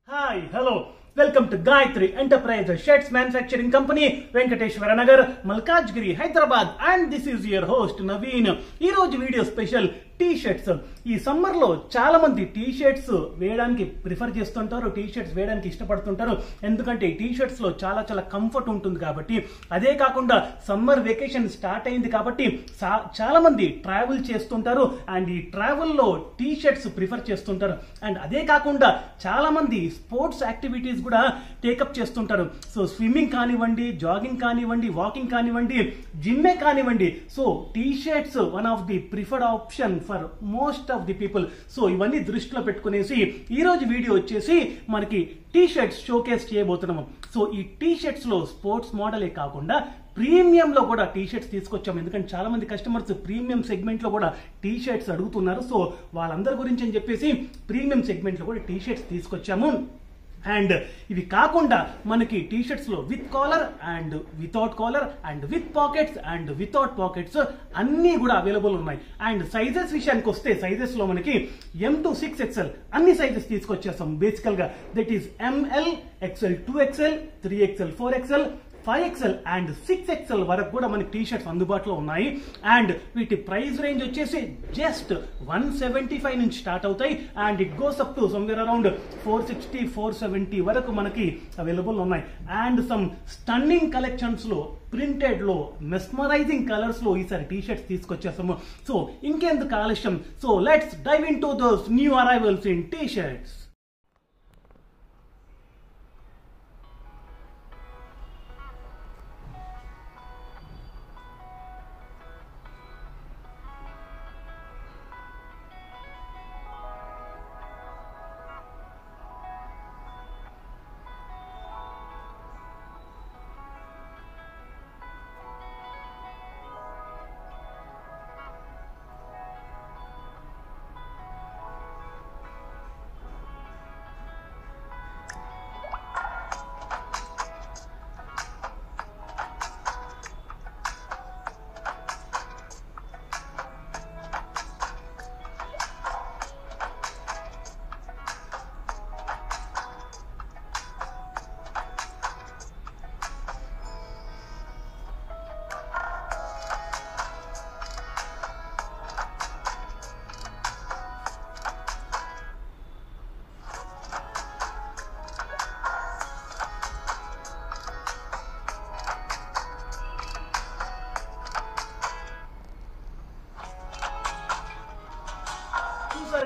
Hi, hello. Welcome to Gayatri Enterprises Sheds Manufacturing Company, Venkateshwara Nagar, Malkajgiri, Hyderabad, and this is your host Naveen. Ee roju video special T shirts. ఈ సమ్మర్లో చాలా మంది T shirts వేయడానికి prefer చేస్తుంటారు, T shirts వేయడానికి ఇష్టపడుతుంటారు. ఎందుకంటే ఈ టీ-షర్ట్స్లో చాలా చాలా కంఫర్ట్ ఉంటుంది కాబట్టి. అదే కాకుండా సమ్మర్ వెకేషన్ స్టార్ట్ అయింది కాబట్టి చాలా మంది ట్రావెల్ చేస్తుంటారు అండ్ ఈ ట్రావెల్లో టీ-షర్ట్స్ ప్రిఫర్ చేస్తుంటారు. అండ్ అదే కాకుండా చాలా మంది స్పోర్ట్స్ యాక్టివిటీస్ కూడా టేకప్ చేస్తుంటారు. సో స్విమ్మింగ్ కానివ్వండి, జాగింగ్ కానివ్వండి, వాకింగ్ కానివ్వండి, జిమ్మే కానివ్వండి. So T shirts one of the preferred option for most of the people. So ఇవన్నీ దృష్టిలో పెట్టుకునేసి ఈ రోజు వీడియో వచ్చేసి మనకి టీ షర్ట్స్ షోకేస్ చేయబోతున్నాము. సో ఈ టీ షర్ట్స్ లో స్పోర్ట్స్ మోడలే కాకుండా ప్రీమియం లో కూడా టీ షర్ట్స్ తీసుకొచ్చాము. ఎందుకంటే చాలా మంది కస్టమర్స్ ప్రీమియం సెగ్మెంట్ లో కూడా టీ షర్ట్స్ అడుగుతున్నారు. సో వాళ్ళందరి గురించి అని చెప్పేసి ప్రీమియం సెగ్మెంట్ లో కూడా టీ షర్ట్స్ తీసుకొచ్చాము. అండ్ ఇవి కాకుండా మనకి టీ షర్ట్స్ లో with collar and without collar and with pockets and without pockets అన్ని కూడా అవైలబుల్ ఉన్నాయి. అండ్ సైజెస్ విషయానికి వస్తే సైజెస్ లో మనకి M to 6XL అన్ని సైజెస్ తీసుకొచ్చేస్తాం. బేసికల్ గా that is ML, XL, 2XL, 3XL, 4XL, 5XL and 6XL వరకు కూడా మనకి టీ షర్ట్స్ అందుబాటులో ఉన్నాయి. అండ్ వీటి ప్రైస్ రేంజ్ వచ్చేసి జస్ట్ 175 నుంచి స్టార్ట్ అవుతాయి and it goes up to somewhere around 460, 470 వరకు మనకి అవైలబుల్ ఉన్నాయి. అండ్ సమ్ స్టన్నింగ్ కలెక్షన్స్ లో ప్రింటెడ్ లో మెస్మరైజింగ్ కలర్స్ లో ఈసారి టీ షర్ట్స్ తీసుకొచ్చేస్తాము. సో ఇంకెందుకు ఆలస్యం, so let's dive into those new arrivals in T shirts.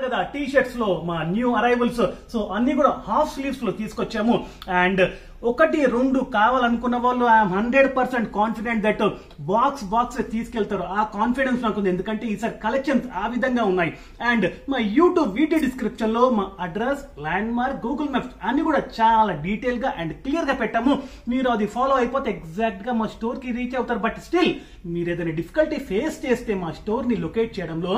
కదా టీ షర్ట్స్ లో మా న్యూ అరైవల్స్. సో అన్ని కూడా హాఫ్ స్లీవ్స్ లో తీసుకొచ్చాము. అండ్ 1, 2 కావాలనుకున్న వాళ్ళు ఐఎమ్ 100% కాన్ఫిడెంట్ దట్ బాక్స్ తీసుకెళ్తారు. ఆ కాన్ఫిడెన్స్ నాకుంది. ఎందుకంటే ఈసారి కలెక్షన్స్ ఆ విధంగా ఉన్నాయి. అండ్ మా యూట్యూబ్ వీడియో డిస్క్రిప్షన్ లో మా address, land mark, Google maps అన్ని కూడా చాలా డీటెయిల్ గా అండ్ క్లియర్ గా పెట్టాము. మీరు అది ఫాలో అయిపోతే ఎగ్జాక్ట్ గా మా స్టోర్ కి రీచ్ అవుతారు. బట్ స్టిల్ మీరు ఏదైనా డిఫికల్టీ ఫేస్ చేస్తే మా స్టోర్ ని లొకేట్ చేయడంలో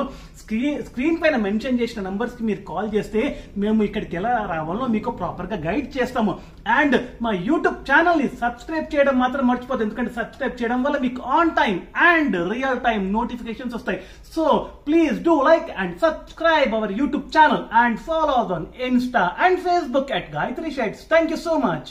స్క్రీన్ పైన మెన్షన్ చేసిన నంబర్స్ కి మీరు కాల్ చేస్తే మేము ఇక్కడికి ఎలా రావాలో మీకు ప్రాపర్ గా గైడ్ చేస్తాము. అండ్ మా యూట్యూబ్ ఛానల్ ని సబ్స్క్రైబ్ చేయడం మాత్రం మర్చిపోతుంది. ఎందుకంటే సబ్స్క్రైబ్ చేయడం వల్ల మీకు on time and real time notifications వస్తాయి. So please do like and subscribe our YouTube channel and follow on Insta and Facebook at Gayatri Sheds. Thank you so much.